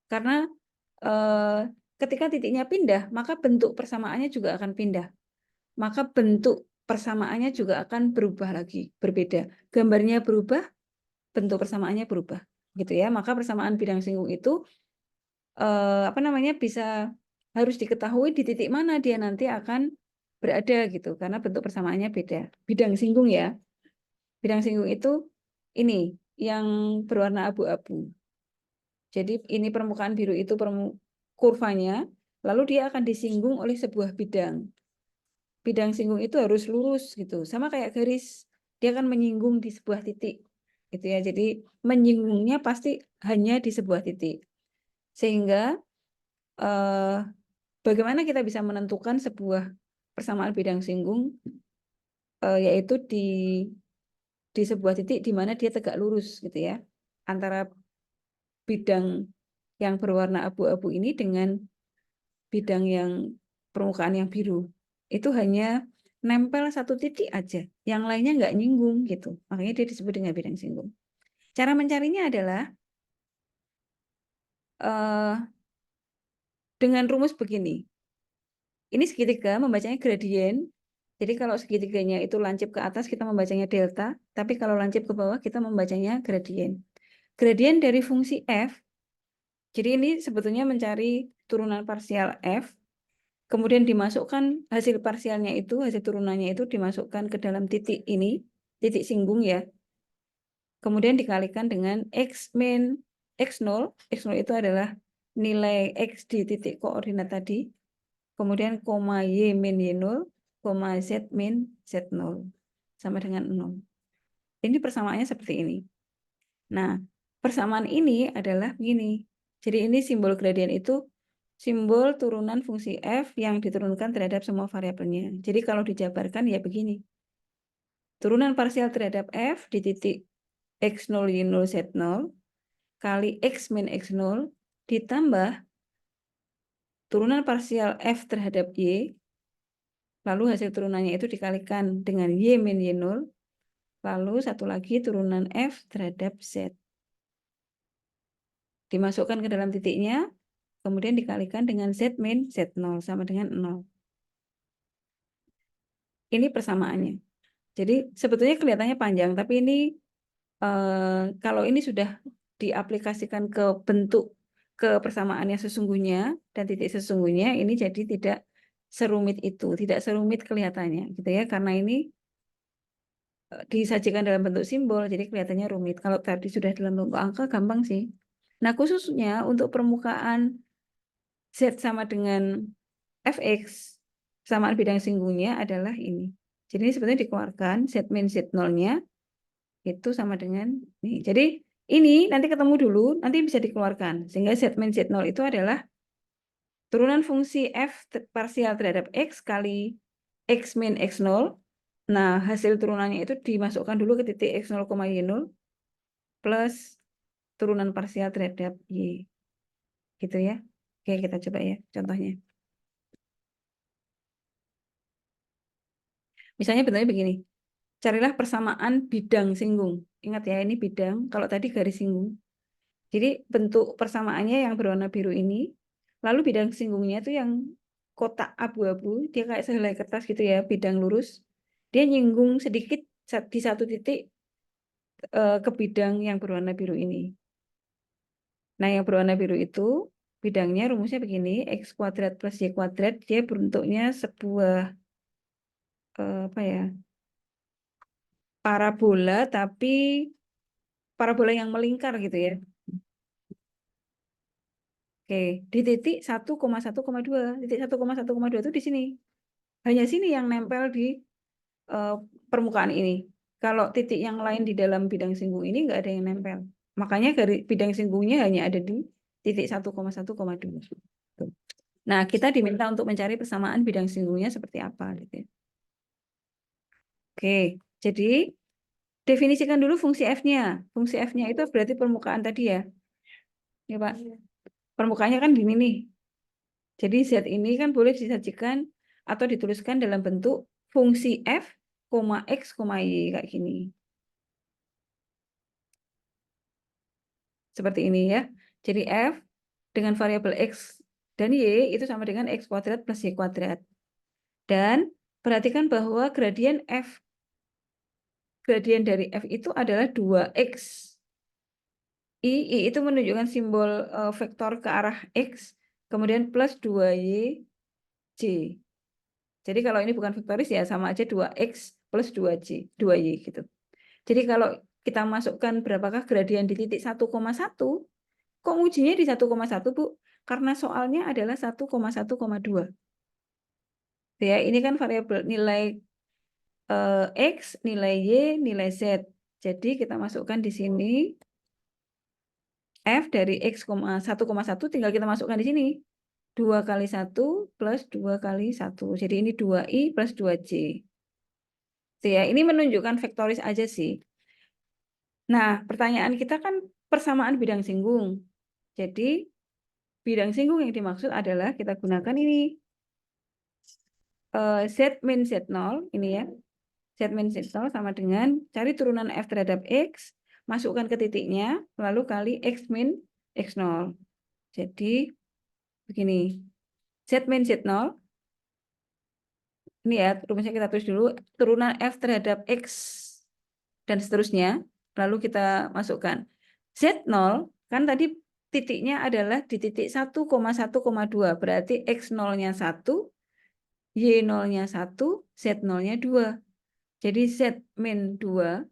Karena ketika titiknya pindah, maka bentuk persamaannya juga akan pindah. Maka bentuk persamaannya juga akan berubah lagi, berbeda. Gambarnya berubah, bentuk persamaannya berubah. Gitu ya. Maka persamaan bidang singgung itu apa namanya bisa harus diketahui di titik mana dia nanti akan berada gitu karena bentuk persamaannya beda. Bidang singgung ya. Bidang singgung itu ini yang berwarna abu-abu. Jadi ini permukaan biru itu kurvanya, lalu dia akan disinggung oleh sebuah bidang. Bidang singgung itu harus lurus gitu, sama kayak garis. Dia akan menyinggung di sebuah titik, gitu ya. Jadi menyinggungnya pasti hanya di sebuah titik. Sehingga bagaimana kita bisa menentukan sebuah persamaan bidang singgung, yaitu di sebuah titik di mana dia tegak lurus, gitu ya, antara bidang yang berwarna abu-abu ini dengan bidang yang permukaan yang biru. Itu hanya nempel satu titik aja, yang lainnya nggak nyinggung gitu. Makanya dia disebut dengan bidang singgung. Cara mencarinya adalah dengan rumus begini. Ini segitiga membacanya gradien. Jadi kalau segitiganya itu lancip ke atas kita membacanya delta, tapi kalau lancip ke bawah kita membacanya gradien. Gradien dari fungsi f. Jadi ini sebetulnya mencari turunan parsial f. Kemudian dimasukkan hasil parsialnya itu, hasil turunannya itu dimasukkan ke dalam titik ini, titik singgung ya. Kemudian dikalikan dengan X min X0. X0 itu adalah nilai X di titik koordinat tadi. Kemudian koma Y min Y0, koma Z min Z0. Sama dengan 0. Ini persamaannya seperti ini. Nah, persamaan ini adalah begini. Jadi ini simbol gradien itu simbol turunan fungsi f yang diturunkan terhadap semua variabelnya. Jadi kalau dijabarkan ya begini. Turunan parsial terhadap f di titik x0, y0, z0 kali x min x0 ditambah turunan parsial f terhadap y, lalu hasil turunannya itu dikalikan dengan y min y0, lalu satu lagi turunan f terhadap z. Dimasukkan ke dalam titiknya, kemudian dikalikan dengan z min z0 sama dengan 0. Ini persamaannya. Jadi sebetulnya kelihatannya panjang, tapi ini kalau ini sudah diaplikasikan ke bentuk ke persamaannya sesungguhnya dan titik sesungguhnya, ini jadi tidak serumit itu, tidak serumit kelihatannya, gitu ya, karena ini disajikan dalam bentuk simbol, jadi kelihatannya rumit. Kalau tadi sudah dalam bentuk angka, gampang sih. Nah, khususnya untuk permukaan Z sama dengan fx, persamaan bidang singgungnya adalah ini. Jadi ini sebenarnya dikeluarkan, Z min Z0-nya itu sama dengan ini. Jadi ini nanti ketemu dulu, nanti bisa dikeluarkan. Sehingga Z min Z0 itu adalah turunan fungsi F parsial terhadap X kali X min X0. Nah, hasil turunannya itu dimasukkan dulu ke titik X0, Y0 plus turunan parsial terhadap Y. Gitu ya. Oke, kita coba ya contohnya. Misalnya bentuknya begini. Carilah persamaan bidang singgung. Ingat ya, ini bidang. Kalau tadi garis singgung. Jadi bentuk persamaannya yang berwarna biru ini. Lalu bidang singgungnya itu yang kotak abu-abu. Dia kayak sehelai kertas gitu ya, bidang lurus. Dia nyinggung sedikit di satu titik ke bidang yang berwarna biru ini. Nah, yang berwarna biru itu bidangnya rumusnya begini, X kuadrat plus Y kuadrat. Dia bentuknya sebuah apa ya, parabola tapi parabola yang melingkar gitu ya. Oke, di titik 1,1,2. Titik 1,1,2 itu di sini. Hanya sini yang nempel di permukaan ini. Kalau titik yang lain di dalam bidang singgung ini nggak ada yang nempel. Makanya dari bidang singgungnya hanya ada di titik 1,1,2. Nah, kita diminta untuk mencari persamaan bidang singgungnya seperti apa. Gitu ya. Oke, jadi definisikan dulu fungsi F-nya. Fungsi F-nya itu berarti permukaan tadi ya. Ya, Pak. Permukaannya kan gini nih. Jadi Z ini kan boleh disajikan atau dituliskan dalam bentuk fungsi F, X, Y kayak gini. Seperti ini ya. Jadi F dengan variabel X dan Y itu sama dengan X kuadrat plus Y kuadrat. Dan perhatikan bahwa gradien dari F itu adalah 2X. I itu menunjukkan simbol vektor ke arah X, kemudian plus 2Y, J. Jadi kalau ini bukan vektoris ya sama aja 2X plus 2Y gitu. Jadi kalau kita masukkan berapakah gradien di titik 1,1, kok ujinya di 1,1, Bu? Karena soalnya adalah 1,1,2. Ya, ini kan variabel nilai X, nilai Y, nilai Z. Jadi kita masukkan di sini F dari X, 1,1 tinggal kita masukkan di sini. 2 kali 1 plus 2 kali 1. Jadi ini 2I plus 2J. Ya, ini menunjukkan vektoris aja sih. Nah, pertanyaan kita kan persamaan bidang singgung. Jadi, bidang singgung yang dimaksud adalah kita gunakan ini. Z min Z0, ini ya. Z min Z0 sama dengan cari turunan F terhadap X, masukkan ke titiknya, lalu kali X min X0. Jadi, begini. Z min Z0, ini ya, rumusnya kita tulis dulu, turunan F terhadap X, dan seterusnya, lalu kita masukkan. Z0, kan tadi titiknya adalah di titik 1,1,2, berarti X0-nya 1, Y0-nya 1, Z0-nya 2. Jadi Z min 2,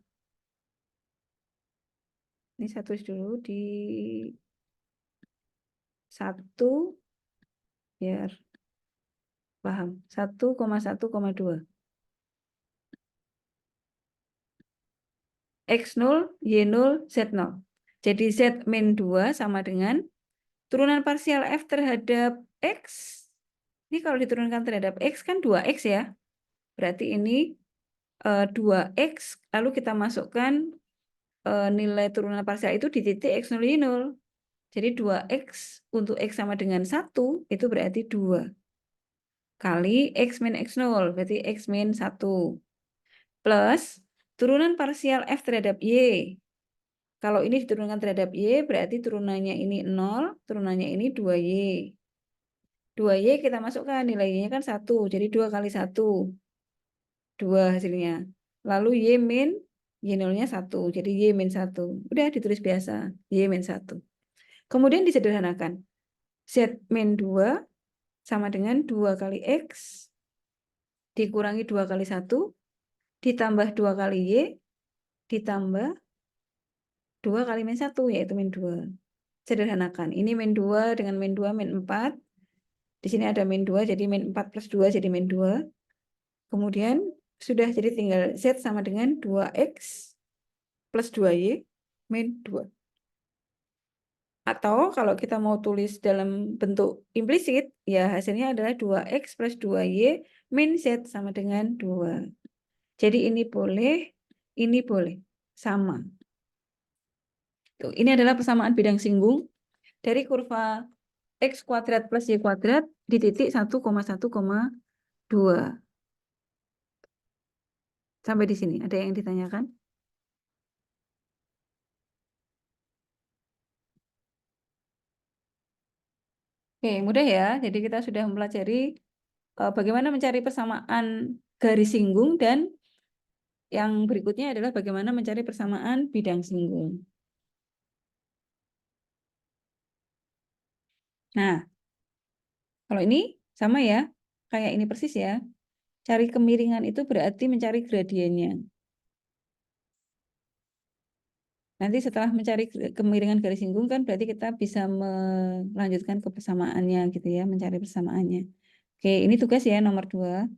ini saya tulis dulu di 1, biar paham, 1,1,2. X0, Y0, Z0. Jadi Z min 2 sama dengan turunan parsial F terhadap X. Ini kalau diturunkan terhadap X kan 2X ya. Berarti ini 2X, lalu kita masukkan nilai turunan parsial itu di titik X0, Y0. Jadi 2X untuk X sama dengan 1, itu berarti 2. Kali X min X0, berarti X min 1. Plus turunan parsial F terhadap Y. Kalau ini diturunkan terhadap Y, berarti turunannya ini 0, turunannya ini 2Y. 2Y kita masukkan, nilainya kan 1, jadi 2 kali 1. 2 hasilnya. Lalu Y min, Y0-nya 1, jadi Y min 1. Udah ditulis biasa, Y min 1. Kemudian disederhanakan. Z min 2 sama dengan 2 kali X dikurangi 2 kali 1 ditambah 2 kali Y ditambah 2 kali min 1, yaitu min 2. Sederhanakan. Ini min 2 dengan min 2, min 4. Di sini ada min 2, jadi min 4 plus 2 jadi min 2. Kemudian sudah jadi tinggal Z sama dengan 2X plus 2Y min 2. Atau kalau kita mau tulis dalam bentuk implisit, ya hasilnya adalah 2X plus 2Y min Z sama dengan 2. Jadi ini boleh, sama. Tuh, ini adalah persamaan bidang singgung dari kurva X kuadrat plus Y kuadrat di titik 1,1,2. Sampai di sini, ada yang ditanyakan? Oke, mudah ya. Jadi kita sudah mempelajari bagaimana mencari persamaan garis singgung dan yang berikutnya adalah bagaimana mencari persamaan bidang singgung. Nah, kalau ini sama ya, kayak ini persis ya. Cari kemiringan itu berarti mencari gradiennya. Nanti setelah mencari kemiringan garis singgung kan berarti kita bisa melanjutkan ke persamaannya gitu ya, mencari persamaannya. Oke, ini tugas ya nomor 2.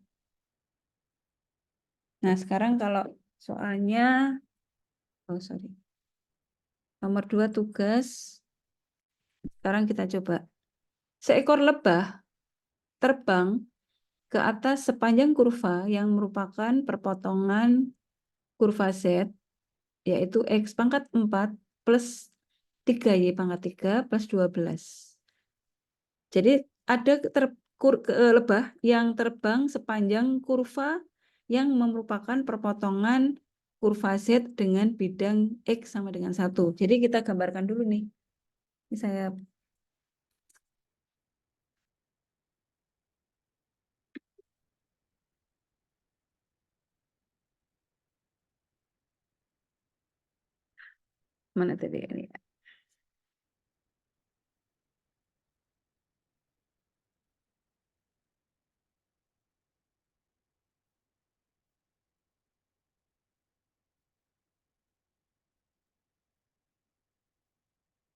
Nah, sekarang kalau soalnya, oh sorry, nomor 2 tugas, sekarang kita coba. Seekor lebah terbang ke atas sepanjang kurva yang merupakan perpotongan kurva Z, yaitu X pangkat 4 plus 3Y pangkat 3 plus 12. Jadi ada lebah yang terbang sepanjang kurva yang merupakan perpotongan kurva Z dengan bidang X sama dengan 1. Jadi kita gambarkan dulu nih. Ini saya mana tadi ini?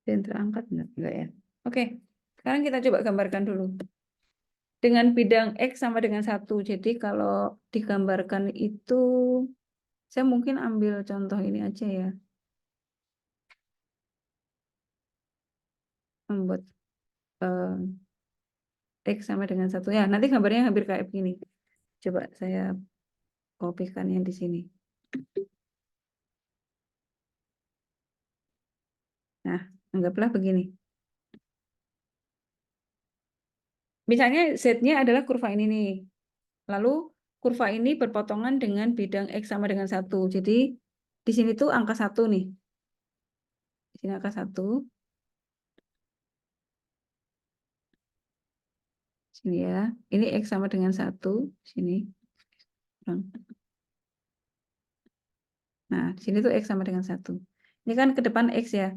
Dan terangkat enggak ya? Oke, sekarang kita coba gambarkan dulu. Dengan bidang X sama dengan 1. Jadi kalau digambarkan itu, saya mungkin ambil contoh ini aja ya. Membuat X sama dengan 1. Ya, nanti gambarnya hampir kayak begini. Coba saya kopikan yang di sini. Nah, anggaplah begini. Misalnya Z-nya adalah kurva ini nih. Lalu kurva ini berpotongan dengan bidang X sama dengan 1. Jadi di sini tuh angka 1 nih. Di sini angka 1. Sini ya. Ini X sama dengan 1. Sini. Nah, di sini tuh X sama dengan 1. Ini kan ke depan X ya.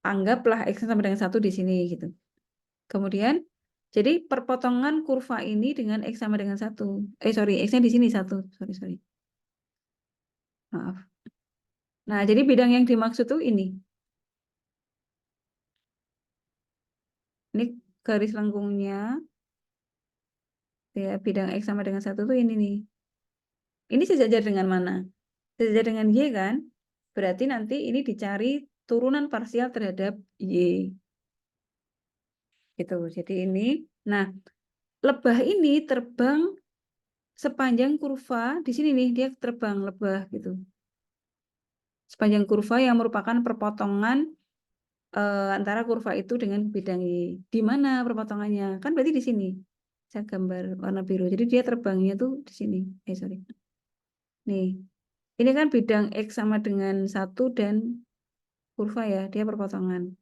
Anggaplah X sama dengan 1 di sini gitu. Kemudian, jadi perpotongan kurva ini dengan X sama dengan 1. Sorry, X-nya di sini 1. Sorry. Maaf. Nah, jadi bidang yang dimaksud tuh ini. Ini garis lengkungnya. Ya, bidang X sama dengan 1 tuh ini nih. Ini sejajar dengan mana? Sejajar dengan Y kan? Berarti nanti ini dicari turunan parsial terhadap Y. Gitu. Jadi ini. Nah, lebah ini terbang sepanjang kurva. Di sini nih, dia terbang lebah gitu. Sepanjang kurva yang merupakan perpotongan antara kurva itu dengan bidang Y. Di mana perpotongannya? Kan berarti di sini. Saya gambar warna biru. Jadi dia terbangnya tuh di sini. Sorry. Nih, ini kan bidang X sama dengan 1 dan kurva ya, dia perpotongan.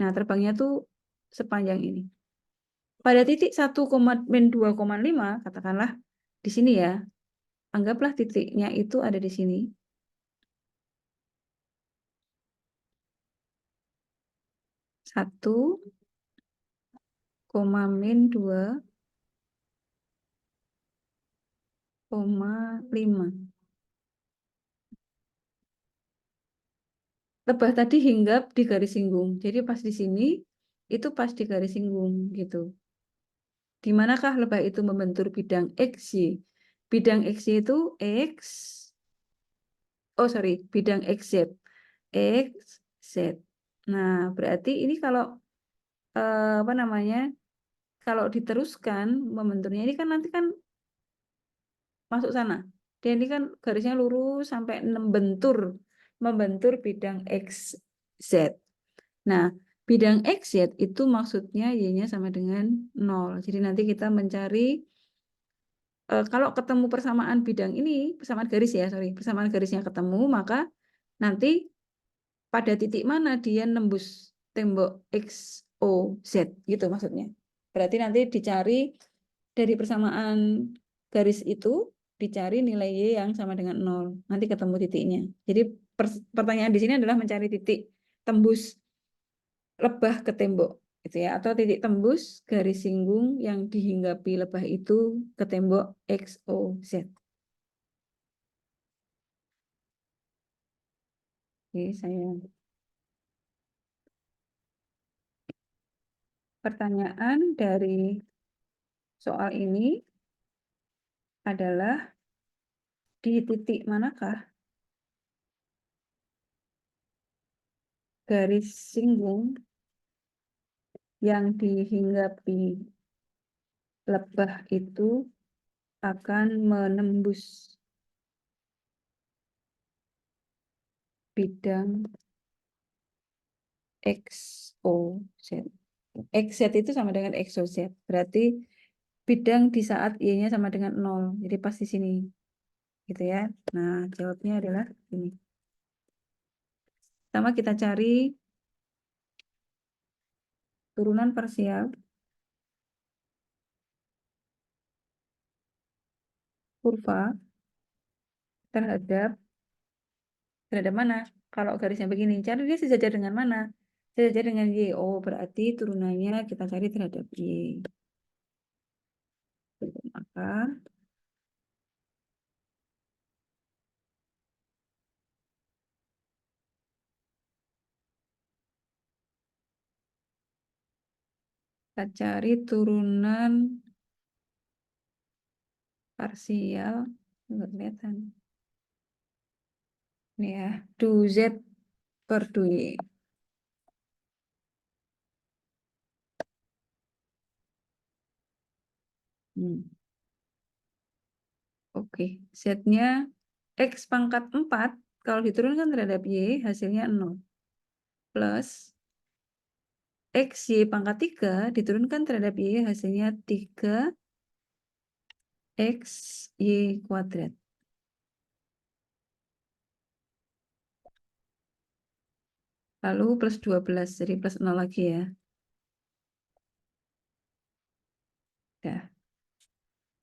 Nah, terbangnya tuh sepanjang ini. Pada titik 1,-2,5, katakanlah di sini ya, anggaplah titiknya itu ada di sini. 1,-2,5. Lebah tadi hinggap di garis singgung. Jadi pas di sini, itu pas di garis singgung gitu. Di manakah lebah itu membentur bidang XY? Bidang XY itu X, oh sorry, bidang XZ. XZ. Nah, berarti ini kalau apa namanya? Kalau diteruskan membenturnya ini kan nanti kan masuk sana. Dan ini kan garisnya lurus sampai membentur bidang XZ. Nah, bidang XZ itu maksudnya Y-nya sama dengan 0. Jadi nanti kita mencari kalau ketemu persamaan bidang ini, persamaan garis ya, sorry, persamaan garisnya ketemu, maka nanti pada titik mana dia nembus tembok XOZ gitu maksudnya. Berarti nanti dicari dari persamaan garis itu, dicari nilai Y yang sama dengan 0. Nanti ketemu titiknya. Jadi pertanyaan di sini adalah mencari titik tembus lebah ke tembok gitu ya, atau titik tembus garis singgung yang dihinggapi lebah itu ke tembok XOZ. Oke, pertanyaan dari soal ini adalah di titik manakah garis singgung yang dihinggapi lebah itu akan menembus bidang XOZ. XZ itu sama dengan XOZ. Berarti bidang di saat Y-nya sama dengan 0. Jadi pas di sini. Gitu ya. Nah, jawabnya adalah ini. Pertama kita cari turunan parsial kurva terhadap mana? Kalau garisnya begini, cari dia sejajar dengan mana? Sejajar dengan Y. Oh, berarti turunannya kita cari terhadap Y. Maka kita cari turunan parsial. Nggak kelihatan. Ini ya, 2Z per 2Y. Oke, Z-nya X pangkat 4, kalau diturunkan terhadap Y, hasilnya 0. Plus XY pangkat 3, diturunkan terhadap Y, hasilnya 3XY kuadrat. Lalu plus 12, jadi plus 0 lagi ya. Dah.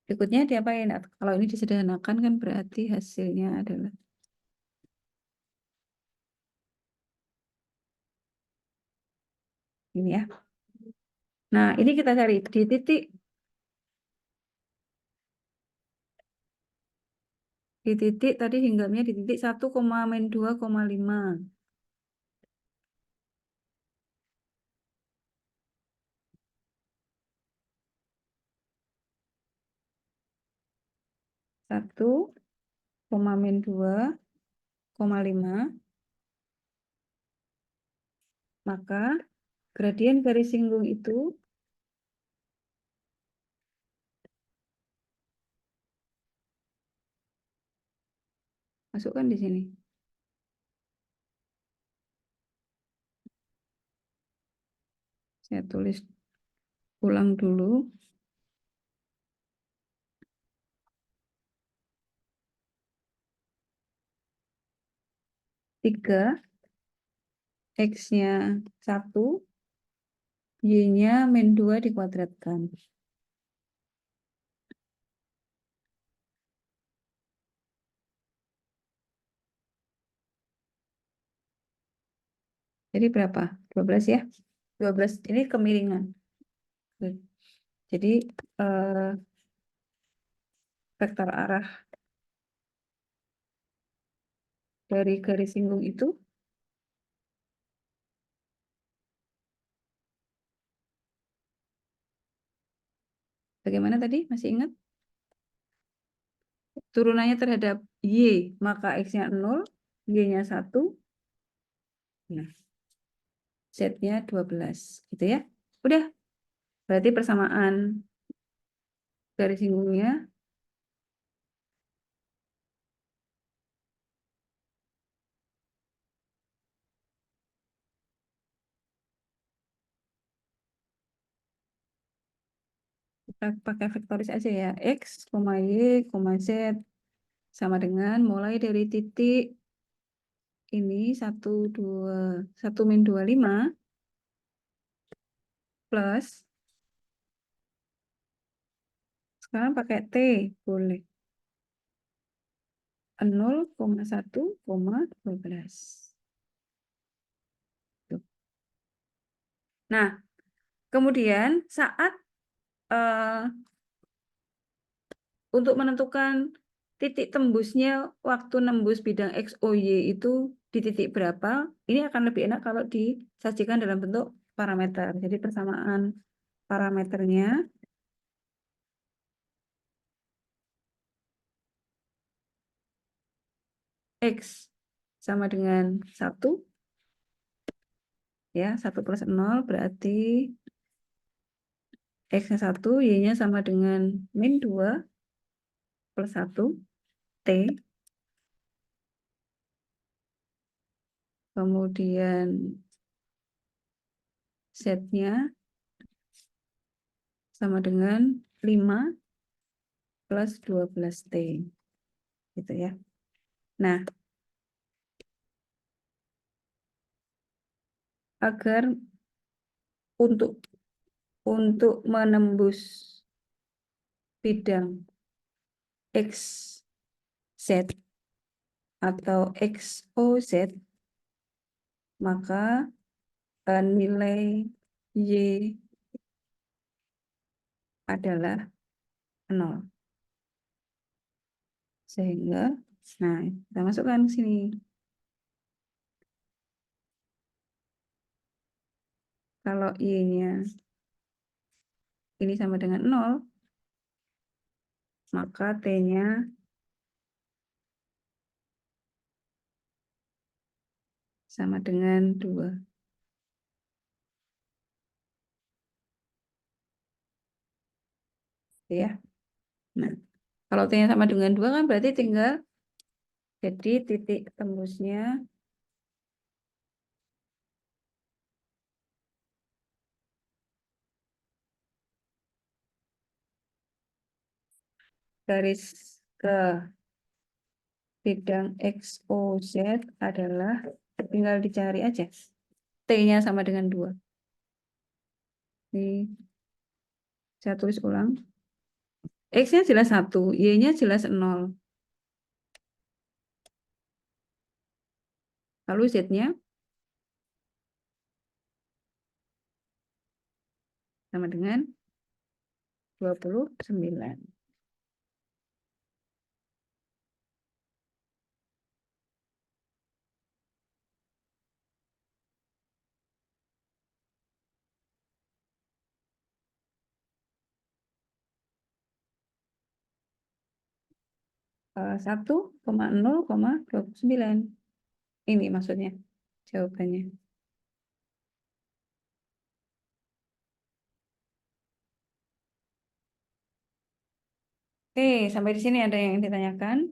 Berikutnya diapain? Kalau ini disederhanakan kan berarti hasilnya adalah ini ya. Nah, ini kita cari di titik tadi hinggapnya di titik 1,-2,5. 1,-2,5, maka gradien garis singgung itu masukkan di sini. Saya tulis ulang dulu. 3, X-nya 1, Y-nya -2 dikuadratkan. Jadi berapa? 12 ya? 12 ini kemiringan. Jadi vektor arah dari garis singgung itu bagaimana tadi? Masih ingat? Turunannya terhadap Y, maka X-nya 0, Y-nya 1. Nah, Z-nya 12. Gitu ya. Udah. Berarti persamaan garis singgungnya kita pakai vektoris aja ya. X, Y, Z sama dengan mulai dari titik ini 1,-25 plus sekarang pakai T boleh 0,1,12. Nah, kemudian saat untuk menentukan titik tembusnya waktu nembus bidang XOY itu di titik berapa, ini akan lebih enak kalau disajikan dalam bentuk parameter. Jadi persamaan parameternya X sama dengan 1, ya, 1 plus 0 berarti X-nya 1, Y-nya sama dengan min 2 plus 1, T. Kemudian Z-nya sama dengan 5 plus 12T. Gitu ya. Nah, agar untuk menembus bidang XZ atau XOZ, maka nilai Y adalah 0. Sehingga, nah, kita masukkan ke sini. Kalau Y-nya ini sama dengan 0, maka T-nya sama dengan 2. Ya. Nah, kalau T-nya sama dengan 2 kan berarti tinggal jadi titik tembusnya garis ke bidang XOZ adalah tinggal dicari aja. T-nya sama dengan 2. Ini saya tulis ulang. X-nya jelas 1, Y-nya jelas 0. Lalu Z-nya sama dengan 29. Eh, 1,0,29. Ini maksudnya jawabannya. Oke, sampai di sini ada yang ditanyakan.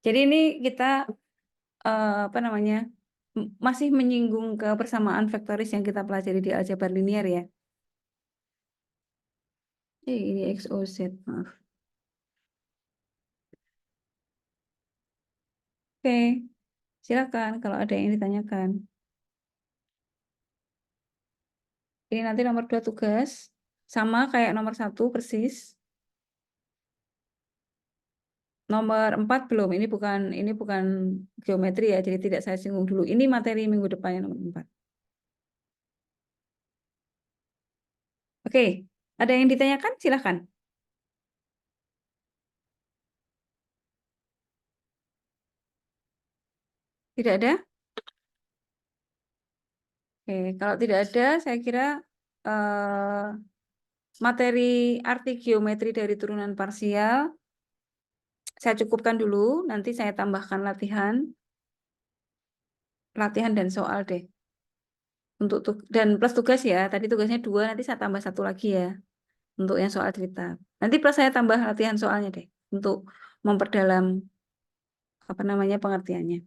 Jadi ini kita apa namanya, masih menyinggung ke persamaan vektoris yang kita pelajari di aljabar linier ya. Ini XOZ, maaf. Oke, silakan kalau ada yang ditanyakan. Ini nanti nomor 2 tugas, sama kayak nomor 1 persis. Nomor 4 belum, ini bukan geometri ya, jadi tidak saya singgung dulu. Ini materi minggu depan yang nomor 4. Oke, ada yang ditanyakan? Silakan. Tidak ada? Oke, kalau tidak ada, saya kira materi arti geometri dari turunan parsial saya cukupkan dulu. Nanti saya tambahkan latihan dan soal deh. Dan plus tugas ya. Tadi tugasnya 2, nanti saya tambah 1 lagi ya untuk yang soal cerita. Nanti plus saya tambah latihan soalnya deh untuk memperdalam apa namanya pengertiannya.